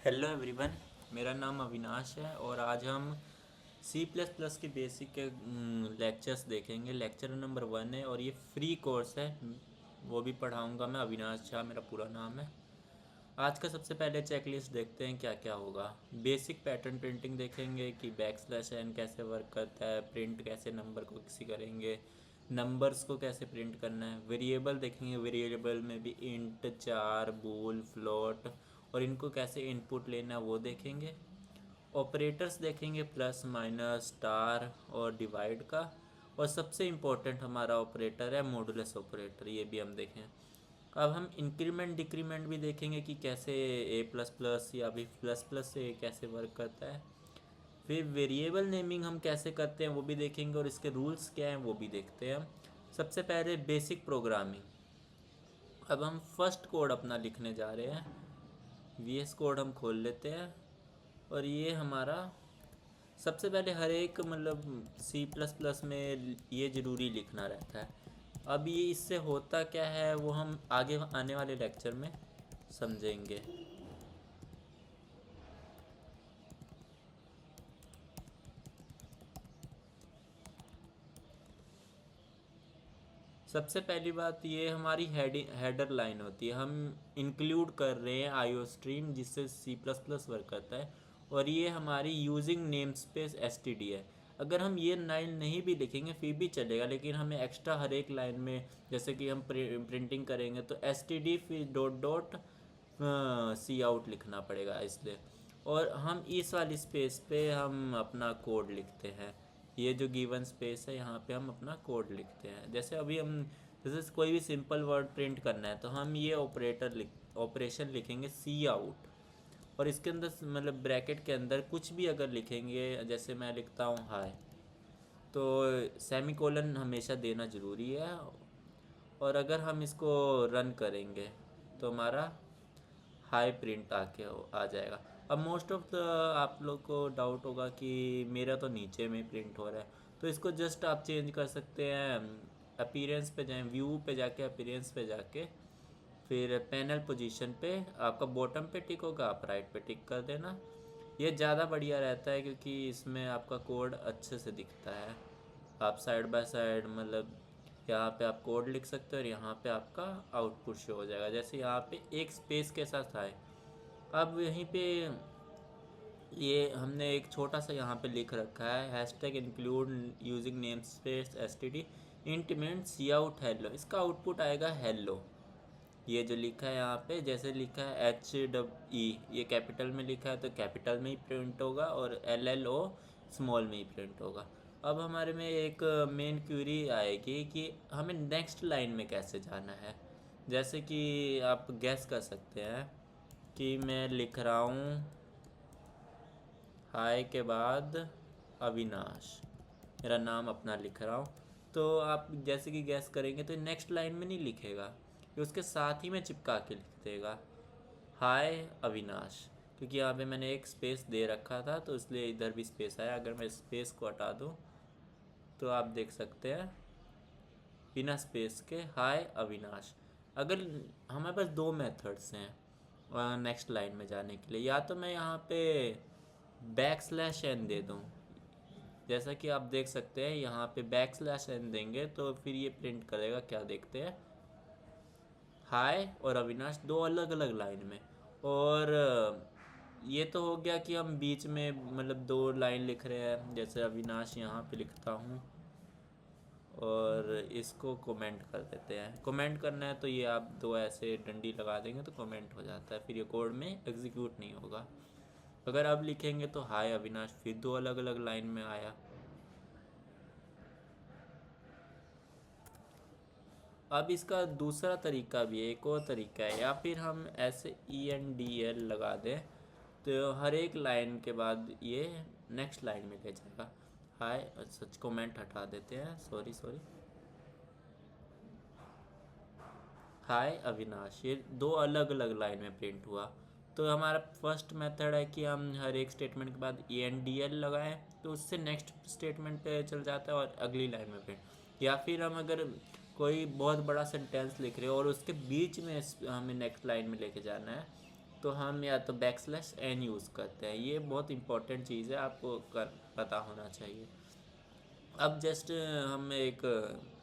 Hello everyone. मेरा नाम अविनाश है और आज हम सी प्लस प्लस के बेसिक के लेक्चर्स देखेंगे। लेक्चर नंबर 1 है और ये फ्री कोर्स है। वो भी पढ़ाऊंगा मैं, अविनाश झा मेरा पूरा नाम है। आज का सबसे पहले चेकलिस्ट देखते हैं क्या क्या होगा। बेसिक पैटर्न प्रिंटिंग देखेंगे कि बैक स्लैश एन कैसे वर्क करता है, प्रिंट कैसे नंबर को किसी करेंगे, नंबर्स को कैसे प्रिंट करना है। वेरिएबल देखेंगे, वेरिएबल में भी इंट, चार, बूल, फ्लोट और इनको कैसे इनपुट लेना है वो देखेंगे। ऑपरेटर्स देखेंगे, प्लस माइनस स्टार और डिवाइड का। और सबसे इम्पोर्टेंट हमारा ऑपरेटर है मॉडुलस ऑपरेटर, ये भी हम देखें। अब हम इंक्रीमेंट डिक्रीमेंट भी देखेंगे कि कैसे ए प्लस प्लस या भी प्लस प्लस से कैसे वर्क करता है। फिर वेरिएबल नेमिंग हम कैसे करते हैं वो भी देखेंगे और इसके रूल्स क्या हैं वो भी देखते हैं हम। सबसे पहले बेसिक प्रोग्रामिंग। अब हम फर्स्ट कोड अपना लिखने जा रहे हैं। वीएस कोड हम खोल लेते हैं और ये हमारा सबसे पहले हर एक सी प्लस प्लस में ये ज़रूरी लिखना रहता है। अब ये इससे होता क्या है वो हम आगे आने वाले लेक्चर में समझेंगे। सबसे पहली बात ये हमारी हेडर लाइन होती है। हम इंक्लूड कर रहे हैं आईओ स्ट्रीम जिससे सी प्लस प्लस वर्क करता है और ये हमारी यूजिंग नेम स्पेस एसटीडी है। अगर हम ये लाइन नहीं भी लिखेंगे फिर भी चलेगा, लेकिन हमें एक्स्ट्रा हर एक लाइन में जैसे कि हम प्रिंटिंग करेंगे तो एसटीडी फिर डॉट डॉट सी आउट लिखना पड़ेगा इसलिए। और हम इस वाली स्पेस पे हम अपना कोड लिखते हैं। ये जो गिवन स्पेस है यहाँ पे हम अपना कोड लिखते हैं। जैसे अभी हम जैसे कोई भी सिंपल वर्ड प्रिंट करना है तो हम ये ऑपरेशन लिखेंगे सी आउट। और इसके अंदर ब्रैकेट के अंदर कुछ भी अगर लिखेंगे, जैसे मैं लिखता हूँ हाय, तो सेमीकोलन हमेशा देना ज़रूरी है। और अगर हम इसको रन करेंगे तो हमारा हाई प्रिंट आ जाएगा। अब मोस्ट ऑफ द आप लोग को डाउट होगा कि मेरा तो नीचे में प्रिंट हो रहा है, तो इसको जस्ट आप चेंज कर सकते हैं। अपीयरेंस पे जाएं, व्यू पे जाके अपीयरेंस पे जाके फिर पैनल पोजीशन पे आपका बॉटम पे टिक होगा, आप राइट पे टिक कर देना। ये ज़्यादा बढ़िया रहता है क्योंकि इसमें आपका कोड अच्छे से दिखता है। आप साइड बाय साइड यहाँ पे आप कोड लिख सकते हो और यहाँ पे आपका आउटपुट शो हो जाएगा। जैसे यहाँ पे एक स्पेस के साथ आए। अब यहीं पे ये हमने एक छोटा सा यहाँ पे लिख रखा है hashtag include using namespace S T D int main C out hello. इसका आउटपुट आएगा हेलो। ये जो लिखा है यहाँ पे, जैसे लिखा है HEE, ये कैपिटल में लिखा है तो कैपिटल में ही प्रिंट होगा और LLO स्मॉल में ही प्रिंट होगा। अब हमारे में एक मेन क्वेरी आएगी कि हमें नेक्स्ट लाइन में कैसे जाना है। जैसे कि आप गैस कर सकते हैं कि मैं लिख रहा हूँ हाय के बाद अविनाश, मेरा नाम अपना लिख रहा हूँ। तो आप जैसे कि गैस करेंगे तो नेक्स्ट लाइन में नहीं लिखेगा, ये उसके साथ ही में चिपका के लिख देगा हाय अविनाश। क्योंकि यहाँ पे मैंने एक स्पेस दे रखा था तो इसलिए इधर भी स्पेस आया। अगर मैं स्पेस को हटा दूँ तो आप देख सकते हैं बिना स्पेस के हाय अविनाश। अगर हमारे पास दो मेथड्स हैं नेक्स्ट लाइन में जाने के लिए, या तो मैं यहाँ पे बैक स्लैश एन दे दूँ। जैसा कि आप देख सकते हैं यहाँ पे बैक स्लैश एन देंगे तो फिर ये प्रिंट करेगा, क्या देखते हैं, हाय और अविनाश दो अलग अलग लाइन में। और ये तो हो गया कि हम बीच में दो लाइन लिख रहे हैं। जैसे अविनाश यहाँ पे लिखता हूँ और इसको कमेंट कर देते हैं। कमेंट करना है तो ये आप दो ऐसे डंडी लगा देंगे तो कमेंट हो जाता है, फिर ये कोड में एग्जीक्यूट नहीं होगा। अगर अब लिखेंगे तो हाय अविनाश फिर दो अलग अलग लाइन में आया। अब इसका दूसरा तरीका भी है, एक और तरीका है, या फिर हम ऐसे ENDL लगा दें तो हर एक लाइन के बाद ये नेक्स्ट लाइन में ले जाएगा। हाय, सच कमेंट हटा देते हैं, सॉरी सॉरी, हाय अविनाश, ये दो अलग अलग लाइन में प्रिंट हुआ। तो हमारा फर्स्ट मेथड है कि हम हर एक स्टेटमेंट के बाद ENDL लगाएं तो उससे नेक्स्ट स्टेटमेंट पे चल जाता है और अगली लाइन में प्रिंट। या फिर हम अगर कोई बहुत बड़ा सेंटेंस लिख रहे हो और उसके बीच में हमें नेक्स्ट लाइन में लेके जाना है तो हम या तो \n यूज़ करते हैं। ये बहुत इंपॉर्टेंट चीज़ है, आपको पता होना चाहिए। अब जस्ट हम एक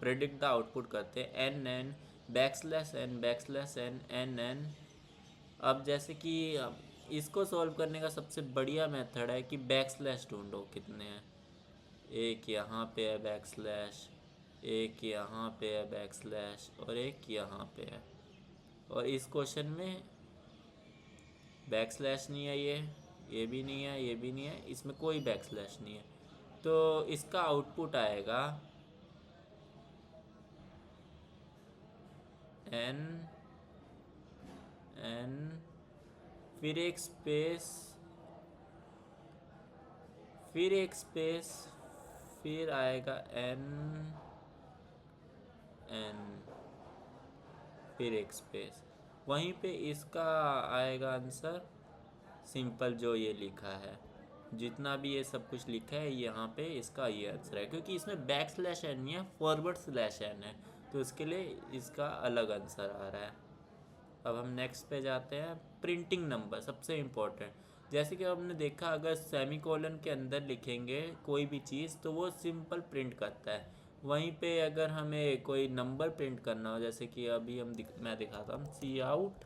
प्रेडिक्ट द आउटपुट करते हैं n अब जैसे कि इसको सॉल्व करने का सबसे बढ़िया मेथड है कि बैकस्लैश ढूंढो कितने हैं। एक यहाँ पे है बैकस्लैश, एक यहाँ पे है बैकस्लैश और एक यहाँ पे है। और इस क्वेश्चन में बैकस्लैश नहीं है, ये भी नहीं है, ये भी नहीं है, इसमें कोई बैकस्लैश नहीं है। तो इसका आउटपुट आएगा n फिर एक स्पेस, फिर एक स्पेस, फिर आएगा n फिर एक स्पेस। वहीं पे इसका आएगा आंसर सिंपल जो ये लिखा है, जितना भी ये सब कुछ लिखा है यहाँ पे इसका ये आंसर है, क्योंकि इसमें \n नहीं है, /n है, तो इसके लिए इसका अलग आंसर आ रहा है। अब हम नेक्स्ट पे जाते हैं। प्रिंटिंग नंबर सबसे इम्पोर्टेंट, जैसे कि हमने देखा अगर सेमीकोलन के अंदर लिखेंगे कोई भी चीज़ तो वो सिंपल प्रिंट करता है। वहीं पे अगर हमें कोई नंबर प्रिंट करना हो, जैसे कि अभी मैं दिखाता हूँ सी आउट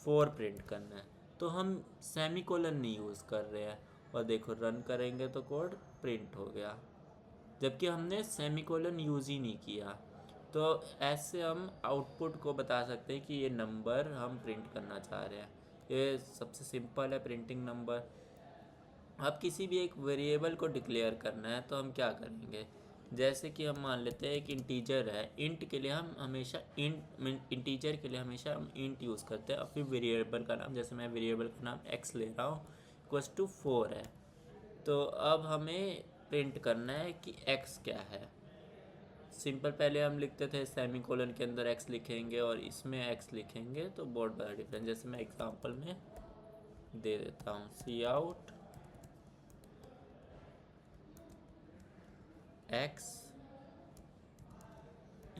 4 प्रिंट करना है, तो हम सेमीकोलन नहीं यूज़ कर रहे हैं। और देखो रन करेंगे तो कोड प्रिंट हो गया, जबकि हमने सेमीकोलन यूज़ ही नहीं किया। तो ऐसे हम आउटपुट को बता सकते हैं कि ये नंबर हम प्रिंट करना चाह रहे हैं। ये सबसे सिंपल है प्रिंटिंग नंबर। अब किसी भी एक वेरिएबल को डिक्लेयर करना है तो हम क्या करेंगे, जैसे कि हम मान लेते हैं एक इंटीजर है, इंट के लिए हम हमेशा इंटीजर के लिए हमेशा हम इंट यूज़ करते हैं। और फिर वेरिएबल का नाम, जैसे मैं वेरिएबल का नाम x ले रहा हूँ, =4 है। तो अब हमें प्रिंट करना है कि x क्या है। सिंपल पहले हम लिखते थे सेमीकोलन के अंदर x लिखेंगे और इसमें x लिखेंगे, तो बहुत बड़ा डिफरेंस। जैसे मैं एग्जांपल में दे देता हूँ सी आउट x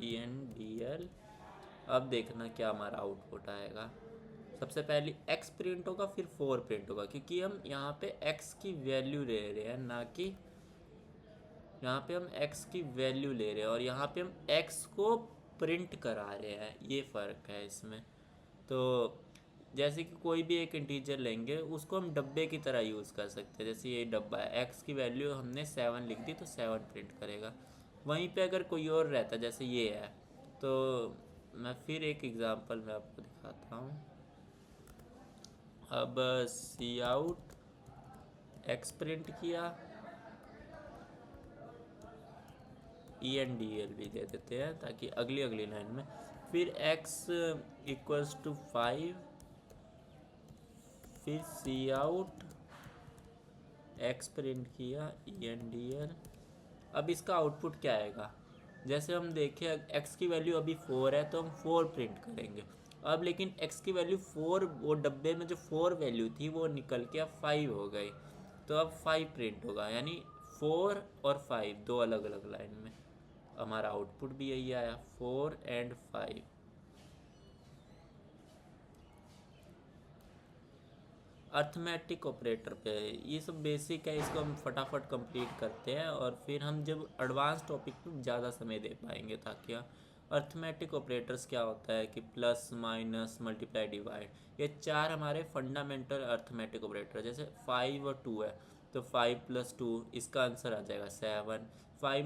ENDL। अब देखना क्या हमारा आउटपुट आएगा। सबसे पहले x प्रिंट होगा, फिर 4 प्रिंट होगा, क्योंकि हम यहाँ पे x की वैल्यू ले रहे हैं, ना कि यहाँ पे हम x की वैल्यू ले रहे हैं और यहाँ पे हम x को प्रिंट करा रहे हैं, ये फ़र्क है इसमें। तो जैसे कि कोई भी एक इंटीजर लेंगे उसको हम डब्बे की तरह यूज़ कर सकते हैं। जैसे ये डब्बा है, x की वैल्यू हमने 7 लिख दी तो 7 प्रिंट करेगा। वहीं पे अगर कोई और रहता जैसे ये है, तो मैं फिर एक एग्जांपल में आपको दिखाता हूँ। अब सी आउट x प्रिंट किया, ENDL भी दे देते हैं ताकि अगली लाइन में, फिर x = 5, फिर सी आउट x प्रिंट किया ENDL। अब इसका आउटपुट क्या आएगा, जैसे हम देखें x की वैल्यू अभी 4 है तो हम 4 प्रिंट करेंगे। अब लेकिन x की वैल्यू 4, वो डब्बे में जो 4 वैल्यू थी वो निकल के अब 5 हो गई, तो अब 5 प्रिंट होगा, यानी 4 और 5 दो अलग अलग लाइन में। हमारा आउटपुट भी यही आया 4 और 5। अर्थमेटिक ऑपरेटर पे ये सब बेसिक है, इसको हम फटाफट कंप्लीट करते हैं और फिर हम जब एडवांस टॉपिक पे ज़्यादा समय दे पाएंगे। ताकि अर्थमेटिक ऑपरेटर्स क्या होता है कि प्लस माइनस मल्टीप्लाई डिवाइड, ये 4 हमारे फंडामेंटल अर्थमेटिक ऑपरेटर। जैसे 5 और 2 है तो 5 + 2 इसका आंसर आ जाएगा 7। 5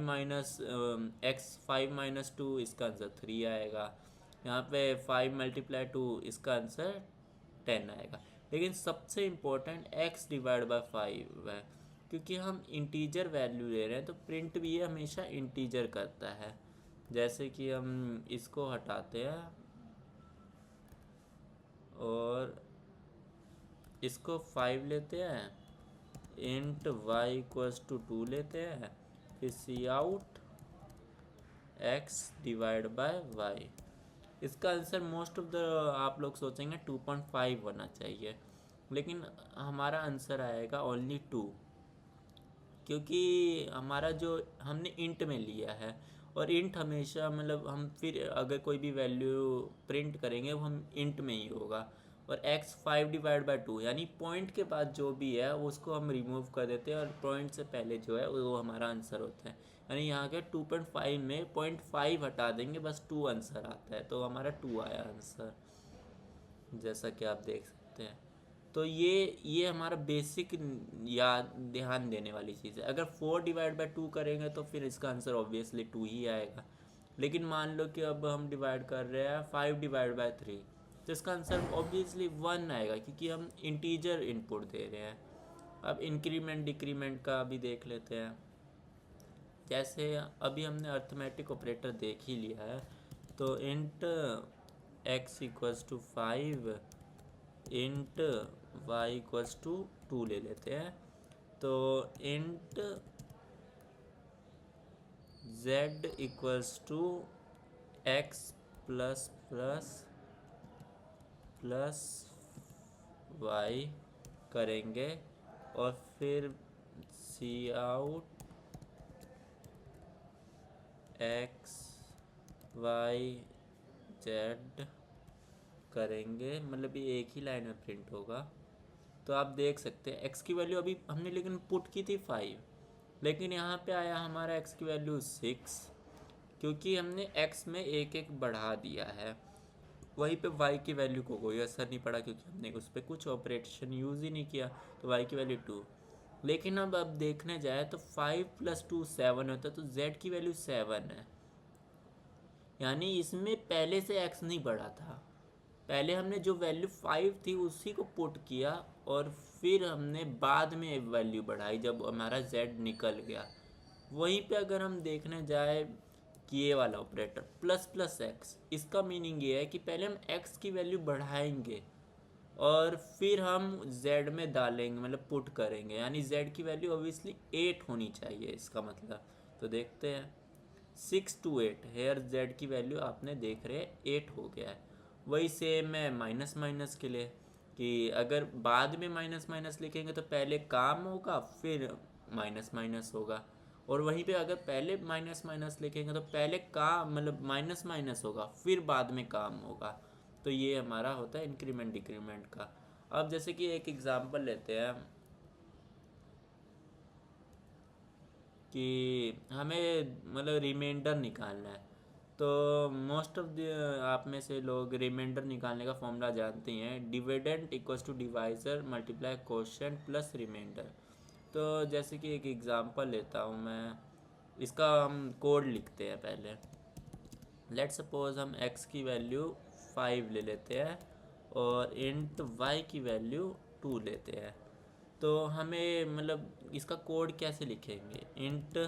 - 2 इसका आंसर 3 आएगा। यहाँ पे 5 × 2 इसका आंसर 10 आएगा। लेकिन सबसे इम्पोर्टेंट x/5 है, क्योंकि हम इंटीजर वैल्यू ले रहे हैं तो प्रिंट भी ये हमेशा इंटीजर करता है। जैसे कि हम इसको हटाते हैं और इसको 5 लेते हैं, int y = 2 लेते हैं, फिर सी आउट x/y। इसका आंसर मोस्ट ऑफ द आप लोग सोचेंगे 2.5 होना चाहिए, लेकिन हमारा आंसर आएगा ओनली 2, क्योंकि हमारा जो हमने इंट में लिया है और इंट हमेशा मतलब हम फिर अगर कोई भी वैल्यू प्रिंट करेंगे वो हम इंट में ही होगा। और x 5/2 यानी पॉइंट के बाद जो भी है उसको हम रिमूव कर देते हैं और पॉइंट से पहले जो है वो हमारा आंसर होता है। यानी यहाँ के 2.5 में 0.5 हटा देंगे, बस 2 आंसर आता है, तो हमारा 2 आया आंसर, जैसा कि आप देख सकते हैं। तो ये हमारा बेसिक याद ध्यान देने वाली चीज़ है। अगर 4/2 करेंगे तो फिर इसका आंसर ऑब्वियसली 2 ही आएगा। लेकिन मान लो कि अब हम डिवाइड कर रहे हैं 5/3, तो इसका आंसर ऑब्वियसली 1 आएगा, क्योंकि हम इंटीजर इनपुट दे रहे हैं। अब इंक्रीमेंट डिक्रीमेंट का भी देख लेते हैं। जैसे अभी हमने अर्थमेटिक ऑपरेटर देख ही लिया है, तो int x equals to 5 int y equals to 2 ले लेते हैं। तो int z equals to x plus plus plus y करेंगे और फिर सी आउट x y z करेंगे, मतलब ये एक ही लाइन में प्रिंट होगा। तो आप देख सकते हैं x की वैल्यू अभी हमने लेकिन पुट की थी 5, लेकिन यहाँ पे आया हमारा x की वैल्यू 6, क्योंकि हमने x में एक एक बढ़ा दिया है। वहीं पे y की वैल्यू को कोई असर नहीं पड़ा, क्योंकि हमने उस पर कुछ ऑपरेशन यूज़ ही नहीं किया, तो y की वैल्यू 2। लेकिन अब देखने जाए तो 5 + 2 7 होता है, तो z की वैल्यू 7 है। यानी इसमें पहले से x नहीं बढ़ा था, पहले हमने जो वैल्यू 5 थी उसी को पुट किया और फिर हमने बाद में वैल्यू बढ़ाई जब हमारा z निकल गया। वहीं पे अगर हम देखने जाए कि ये वाला ऑपरेटर प्लस प्लस एक्स, इसका मीनिंग ये है कि पहले हम x की वैल्यू बढ़ाएंगे और फिर हम z में डालेंगे, मतलब पुट करेंगे, यानी z की वैल्यू ऑब्वियसली 8 होनी चाहिए इसका मतलब। तो देखते हैं 6 to 8, हेयर z की वैल्यू आपने देख रहे हैं 8 हो गया है। वही सेम है माइनस माइनस के लिए, कि अगर बाद में माइनस माइनस लिखेंगे तो पहले काम होगा फिर माइनस माइनस होगा, और वहीं पे अगर पहले माइनस माइनस लिखेंगे तो पहले काम मतलब माइनस माइनस होगा फिर बाद में काम होगा। तो ये हमारा होता है इंक्रीमेंट डिक्रीमेंट का। अब जैसे कि एक एग्जांपल लेते हैं कि हमें मतलब रिमाइंडर निकालना है। तो मोस्ट ऑफ द आप में से लोग रिमाइंडर निकालने का फॉर्मूला जानते हैं, dividend equals to divisor multiply quotient plus remainder. तो जैसे कि एक एग्जांपल लेता हूँ मैं, इसका हम कोड लिखते हैं पहले। लेट सपोज हम x की वैल्यू 5 ले लेते हैं और इंट y की वैल्यू 2 लेते हैं। तो हमें मतलब इसका कोड कैसे लिखेंगे, इंट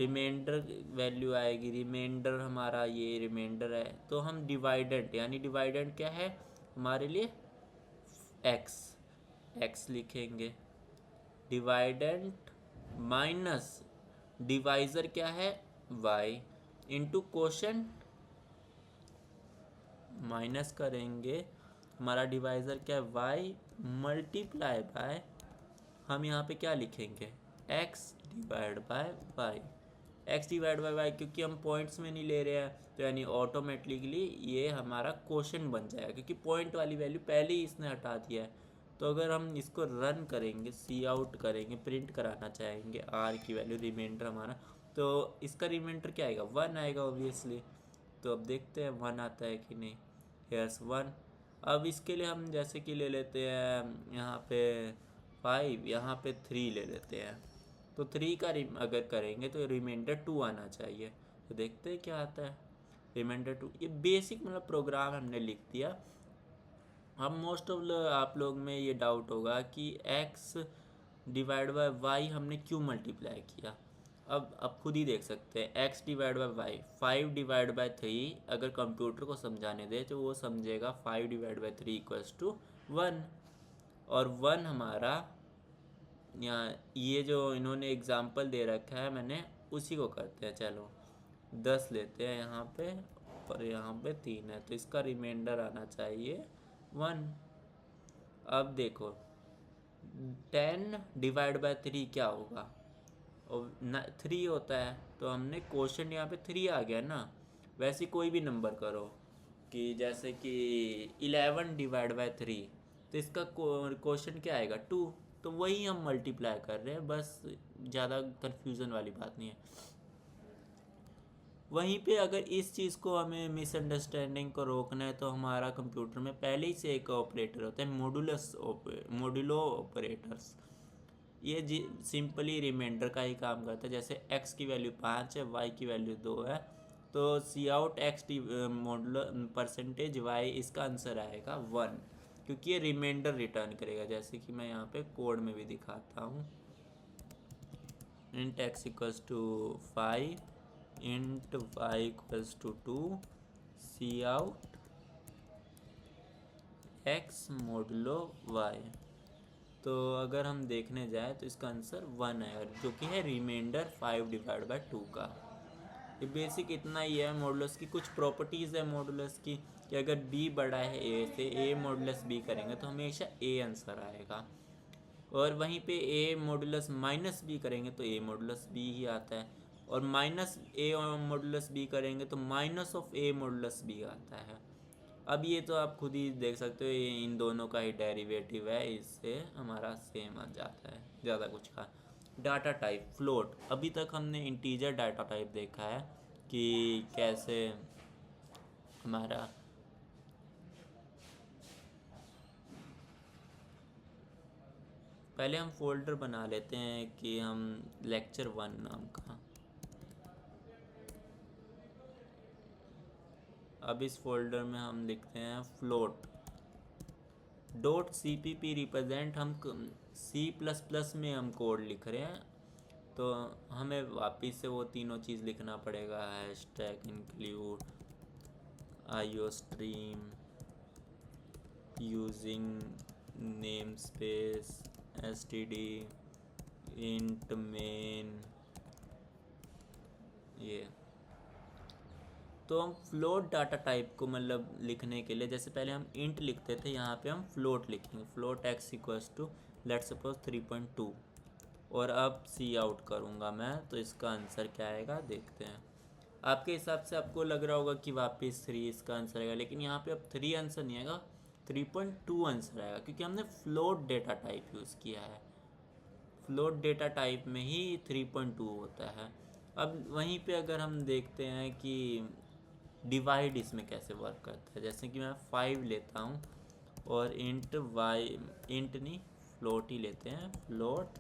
रिमाइंडर वैल्यू आएगी, रिमाइंडर हमारा ये रिमाइंडर है, तो हम डिवाइडेंट, यानी डिवाइडेंट क्या है हमारे लिए x लिखेंगे, डिवाइडेंट माइनस डिवाइज़र क्या है y इंटू क्वोशिएंट, माइनस करेंगे हमारा डिवाइज़र क्या है y मल्टीप्लाई बाय, हम यहाँ पे क्या लिखेंगे x divide bye y, x divide bye y, क्योंकि हम पॉइंट्स में नहीं ले रहे हैं तो यानी ऑटोमेटिकली ये हमारा क्वोशिएंट बन जाएगा, क्योंकि पॉइंट वाली वैल्यू पहले ही इसने हटा दिया है। तो अगर हम इसको रन करेंगे, सी आउट करेंगे, प्रिंट कराना चाहेंगे r की वैल्यू रिमाइंडर हमारा, तो इसका रिमाइंडर क्या आएगा 1 आएगा ऑब्वियसली। तो अब देखते हैं 1 आता है कि नहीं, यस 1। अब इसके लिए हम जैसे कि ले लेते हैं यहाँ पे 5, यहाँ पे 3 ले लेते हैं, तो 3 का अगर करेंगे तो रिमाइंडर 2 आना चाहिए। तो देखते हैं क्या आता है, रिमाइंडर 2। ये बेसिक मतलब प्रोग्राम हमने लिख दिया। अब मोस्ट ऑफ आप लोग में ये डाउट होगा कि x डिवाइड बाय वाई हमने क्यों मल्टीप्लाई किया। अब खुद ही देख सकते हैं, x डिवाइड बाय वाई 5/3, अगर कंप्यूटर को समझाने दे तो वो समझेगा 5/3 इक्वल्स टू 1, और 1 हमारा यहाँ ये जो इन्होंने एग्जाम्पल दे रखा है मैंने उसी को करते हैं। चलो 10 लेते हैं यहाँ पे और यहाँ पे 3 है, तो इसका रिमाइंडर आना चाहिए 1। अब देखो 10 डिवाइड बाय 3 क्या होगा, और न 3 होता है, तो हमने क्वेश्चन यहाँ पे 3 आ गया ना। वैसे कोई भी नंबर करो, कि जैसे कि 11 डिवाइड बाय 3, तो इसका क्वेश्चन क्या आएगा 2। तो वही हम मल्टीप्लाई कर रहे हैं, बस ज़्यादा कन्फ्यूज़न वाली बात नहीं है। वहीं पे अगर इस चीज़ को हमें मिसअंडरस्टैंडिंग को रोकना है, तो हमारा कंप्यूटर में पहले ही से एक ऑपरेटर होता है, मोडुलो ऑपरेटर्स। ये जी सिंपली रिमाइंडर का ही काम करता है। जैसे x की वैल्यू 5 है, y की वैल्यू 2 है, तो C out X modulo percentage y, इसका आंसर आएगा 1, क्योंकि ये रिमाइंडर रिटर्न करेगा। जैसे कि मैं यहाँ पे कोड में भी दिखाता हूँ। Int x equals to 5, int y equals to 2, C out x modulo y। तो अगर हम देखने जाए तो इसका आंसर 1 है, जो कि है रिमाइंडर 5 डिवाइड बाय 2 का। ये बेसिक इतना ही है। मॉडुलस की कुछ प्रॉपर्टीज़ है मॉडुलस की, कि अगर b बड़ा है a से, a मॉडुलस b करेंगे तो हमेशा a आंसर आएगा। और वहीं पे a मॉडुलस माइनस b करेंगे तो a मॉडुलस b ही आता है। और माइनस a मॉडुलस b करेंगे तो minus of a modulus b आता है। अब ये तो आप खुद ही देख सकते हो, ये इन दोनों का ही डेरिवेटिव है, इससे हमारा सेम आ जाता है, ज़्यादा कुछ का। Data type float. अभी तक हमने इंटीजर डाटा टाइप देखा है कि कैसे हमारा पहले हम फोल्डर बना लेते हैं कि हम लेक्चर 1 नाम का। अब इस फोल्डर में हम लिखते हैं फ्लोट डॉट CPP रिप्रेजेंट। हम C++ में हम कोड लिख रहे हैं, तो हमें वापस से वो तीनों चीज़ लिखना पड़ेगा। Hashtag include iostream using namespace std int main. ये तो हम फ्लोट डाटा टाइप को मतलब लिखने के लिए, जैसे पहले हम इंट लिखते थे, यहाँ पे हम फ्लोट लिखेंगे। Float x equals to let suppose 3.2। और अब सी आउट करूँगा मैं, तो इसका आंसर क्या आएगा देखते हैं। आपके हिसाब से आपको लग रहा होगा कि वापस 3 इसका आंसर आएगा, लेकिन यहाँ पे अब 3 आंसर नहीं आएगा, 3.2 आंसर आएगा, क्योंकि हमने फ्लोट डेटा टाइप यूज़ किया है। फ्लोट डेटा टाइप में ही 3.2 होता है। अब वहीं पे अगर हम देखते हैं कि डिवाइड इसमें कैसे वर्क करता है, जैसे कि मैं 5 लेता हूँ और इंट वाई, इंट नहीं फ्लोट ही लेते हैं, फ्लोट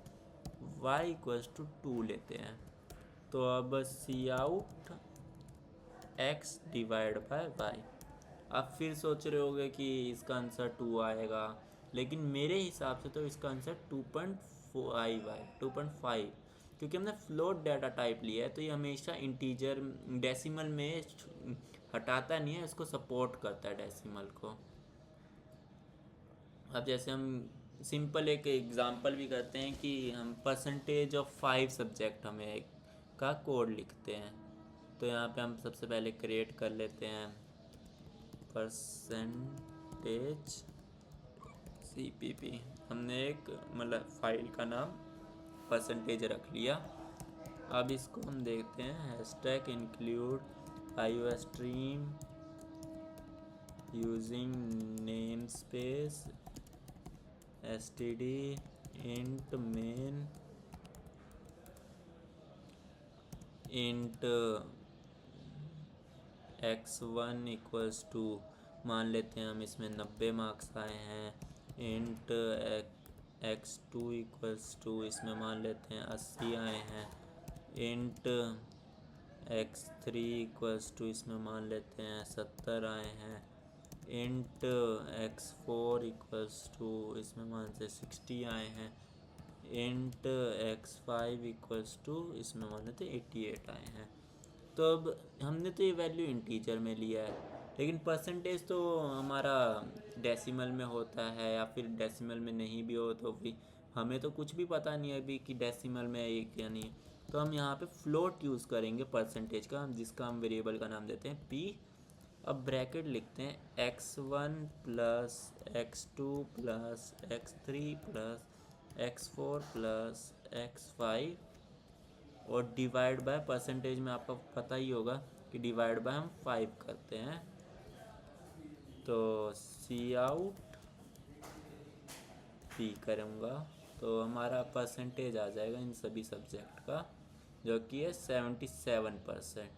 y इक्वल्स टू 2 लेते हैं। तो अब C out x divide by Y. आप फिर सोच रहे होगे कि इसका आंसर 2 आएगा, लेकिन मेरे हिसाब से तो इसका आंसर 2.5, क्योंकि हमने फ्लोट डाटा टाइप लिया है, तो ये हमेशा इंटीजर डेसिमल में हटाता नहीं है, इसको सपोर्ट करता है डेसिमल को। अब जैसे हम सिंपल एक एग्जांपल भी करते हैं कि हम परसेंटेज ऑफ 5 सब्जेक्ट हमें का कोड लिखते हैं। तो यहाँ पे हम सबसे पहले क्रिएट कर लेते हैं परसेंटेज CPP। हमने एक मतलब फाइल का नाम परसेंटेज रख लिया। अब इसको हम देखते हैं hashtag include iostream using namespace std int main int x1 equals to, मान लेते हैं हम इसमें 90 मार्क्स आए हैं। इंट x2 इक्वल्स टू, इसमें मान लेते हैं 80 आए हैं। इंट x3 इक्वल्स टू, इसमें मान लेते हैं 70 आए हैं। इंट x4 इक्वल्स टू, इसमें मान से 60 आए हैं। इंट x5 इक्वल्स टू, इसमें मान लेते 88 आए हैं। तो अब हमने तो ये वैल्यू इंटीजर में लिया है, लेकिन परसेंटेज तो हमारा डेसिमल में होता है, या फिर डेसिमल में नहीं भी हो तो भी हमें तो कुछ भी पता नहीं है अभी कि डेसिमल में है या नहीं। तो हम यहाँ पे फ्लोट यूज़ करेंगे परसेंटेज का, जिसका हम वेरिएबल का नाम देते हैं p। अब ब्रैकेट लिखते हैं x1 plus x2 plus x3 plus x4 plus x5 और डिवाइड बाय परसेंटेज में आपको पता ही होगा कि डिवाइड बाय हम 5 करते हैं। तो सी आउट पी करूँगा तो हमारा परसेंटेज आ जाएगा इन सभी सब्जेक्ट का, जो कि है 77%।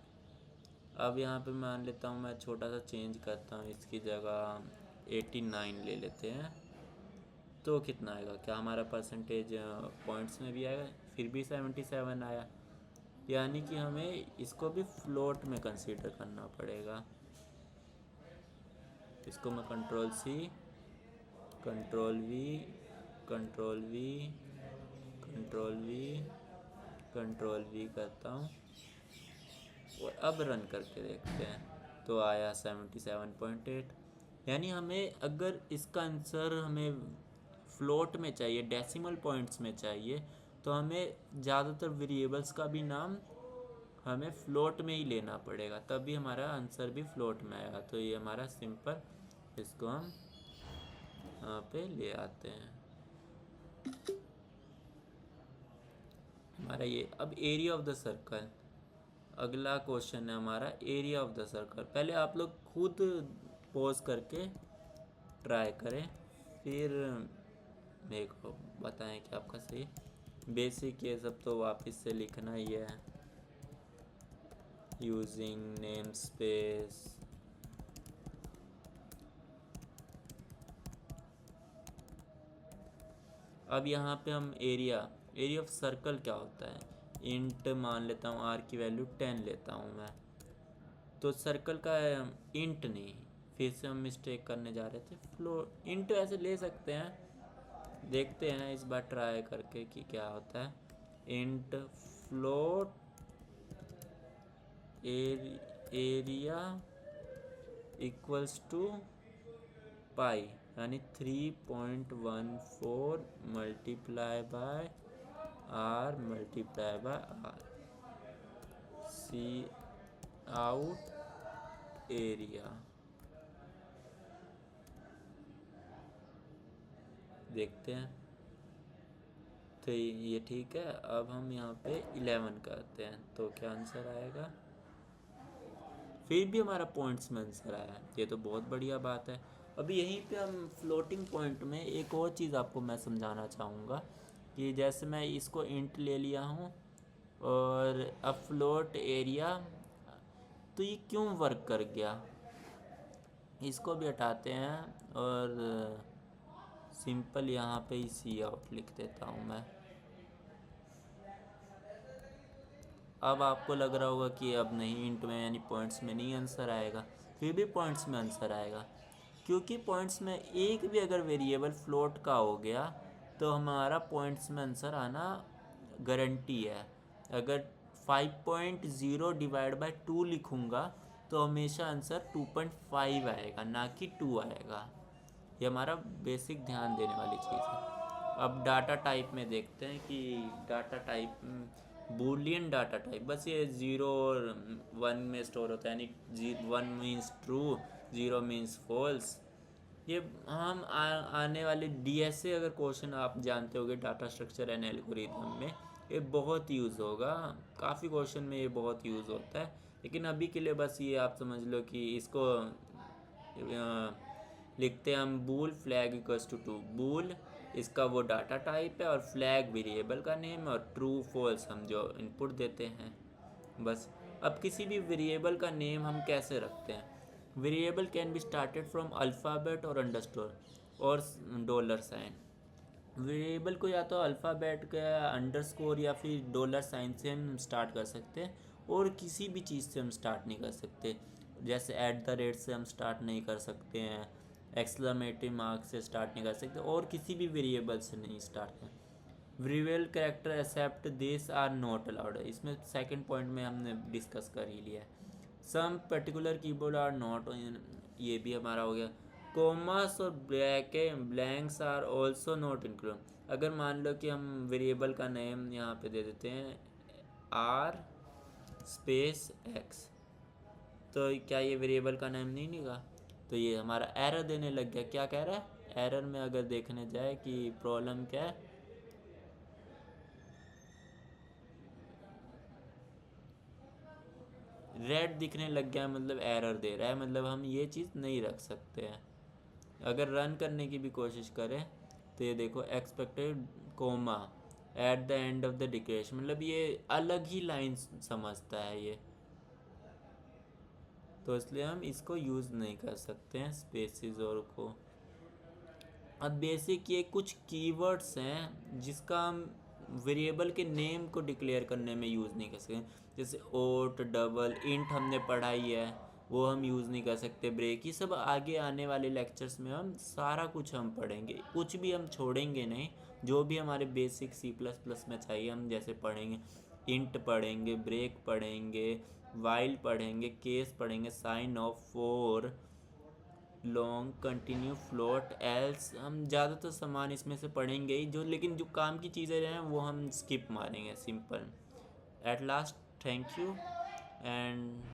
अब यहाँ पे मान लेता हूँ, मैं छोटा सा चेंज करता हूँ, इसकी जगह 89 ले लेते हैं। तो कितना आएगा, क्या हमारा परसेंटेज पॉइंट्स में भी आएगा? फिर भी 77 आया, यानी कि हमें इसको भी फ्लोट में कंसीडर करना पड़ेगा। इसको मैं control C, control V, control V, control V, control V करता हूँ और अब रन करके देखते हैं। तो आया 77.8। यानी हमें अगर इसका आंसर हमें फ्लोट में चाहिए, डेसिमल पॉइंट्स में चाहिए, तो हमें ज़्यादातर वेरिएबल्स का भी नाम हमें फ्लोट में ही लेना पड़ेगा, तभी हमारा आंसर भी फ्लोट में आएगा। तो ये हमारा सिंपल, इसको हम यहाँ पे ले आते हैं। हमारा ये अब एरिया ऑफ द सर्कल, अगला क्वेश्चन है हमारा एरिया ऑफ द सर्कल। पहले आप लोग खुद पॉज करके ट्राई करें, फिर मेरे को बताएं कि आपका सही। बेसिक ये सब तो वापस से लिखना ही है। यूजिंग नेम स्पेस, अब यहाँ पे हम एरिया ऑफ सर्कल क्या होता है, इंट मान लेता हूँ, आर की वैल्यू 10 लेता हूँ मैं। तो सर्कल का इंट नहीं, फिर से हम मिस्टेक करने जा रहे थे, फ्लोट। इंट ऐसे ले सकते हैं, देखते हैं इस बार ट्राई करके कि क्या होता है। Int float area equals to pi, यानी 3.14 multiply by R multiply by R. C out area, देखते हैं। तो ये ठीक है। अब हम यहाँ पे 11 करते हैं तो क्या आंसर आएगा? फिर भी हमारा पॉइंट्स में आंसर आया, ये तो बहुत बढ़िया बात है। अभी यहीं पे हम फ्लोटिंग पॉइंट में एक और चीज़ आपको मैं समझाना चाहूँगा कि जैसे मैं इसको इंट ले लिया हूँ और अब फ्लोट एरिया, तो ये क्यों वर्क कर गया, इसको भी हटाते हैं और सिंपल यहाँ पे ही सी आउट लिख देता हूँ मैं। अब आपको लग रहा होगा कि अब नहीं, इंट में यानी पॉइंट्स में नहीं आंसर आएगा, फिर भी पॉइंट्स में आंसर आएगा, क्योंकि पॉइंट्स में एक भी अगर वेरिएबल फ्लोट का हो गया तो हमारा पॉइंट्स में आंसर आना गारंटी है। अगर 5.0 डिवाइड बाय 2 लिखूँगा तो हमेशा आंसर 2.5 आएगा, ना कि 2 आएगा। ये हमारा बेसिक ध्यान देने वाली चीज़ है। अब डाटा टाइप में देखते हैं कि data type Boolean data type, बस ये 0 और 1 में स्टोर होता है, यानी 1 मीन्स ट्रू, 0 मीन्स फॉल्स। ये हम आने वाले डीएसए अगर क्वेश्चन आप जानते होंगे, डाटा स्ट्रक्चर एंड एल्गोरिथम में ये बहुत यूज़ होगा, काफ़ी क्वेश्चन में ये बहुत यूज़ होता है। लेकिन अभी के लिए बस ये आप समझ लो कि इसको लिखते हैं हम बूल फ्लैग इक्वल्स टू ट्रू। बूल इसका वो डाटा टाइप है और फ्लैग वेरिएबल का नेम है, और ट्रू फॉल्स हम जो इनपुट देते हैं, बस। अब किसी भी वेरिएबल का नेम हम कैसे रखते हैं? Variable can be started from alphabet और अंडरस्कोर और डॉलर साइन। वेरिएबल को या तो अल्फ़ाबेट का अंडरस्कोर या फिर डॉलर साइन से हम स्टार्ट कर सकते हैं, और किसी भी चीज़ से हम स्टार्ट नहीं कर सकते। जैसे ऐट द रेट से हम स्टार्ट नहीं कर सकते हैं, एक्सक्लेमेटरी मार्क से स्टार्ट नहीं कर सकते, और किसी भी वेरिएबल से नहीं स्टार्ट कर। Variable character except this are not allowed, इसमें सेकंड पॉइंट में हमने डिस्कस कर ही लिया है। Some particular keyboard are not, ये भी हमारा हो गया। कोमास और blanks are also not include. अगर मान लो कि हम वेरिएबल का नेम यहाँ पे दे देते हैं आर स्पेस एक्स, तो क्या ये वेरिएबल का नेम नहीं निकला? तो ये हमारा एरर देने लग गया। क्या कह रहा है एरर में? अगर देखने जाए कि प्रॉब्लम क्या है, रेड दिखने लग गया मतलब एरर दे रहा है, मतलब हम ये चीज़ नहीं रख सकते हैं। अगर रन करने की भी कोशिश करें तो ये देखो expected comma at the end of the declaration, मतलब ये अलग ही लाइन समझता है ये, तो इसलिए हम इसको यूज़ नहीं कर सकते हैं स्पेसिस और को। अब बेसिक ये कुछ कीवर्ड्स हैं जिसका हम वेरिएबल के नेम को डिक्लेयर करने में यूज़ नहीं कर सकते, जैसे ओट, डबल, इंट हमने पढ़ाई है, वो हम यूज़ नहीं कर सकते। ब्रेक, ये सब आगे आने वाले लेक्चर्स में हम सारा कुछ हम पढ़ेंगे, कुछ भी हम छोड़ेंगे नहीं। जो भी हमारे बेसिक C++ में चाहिए हम जैसे पढ़ेंगे, इंट पढ़ेंगे, ब्रेक पढ़ेंगे, वाइल पढ़ेंगे, केस पढ़ेंगे, sizeof, for, long, continue, float, else, हम ज़्यादातर सामान इसमें से पढ़ेंगे ही, जो लेकिन जो काम की चीज़ें हैं वो हम स्किप मारेंगे simple. At last, thank you and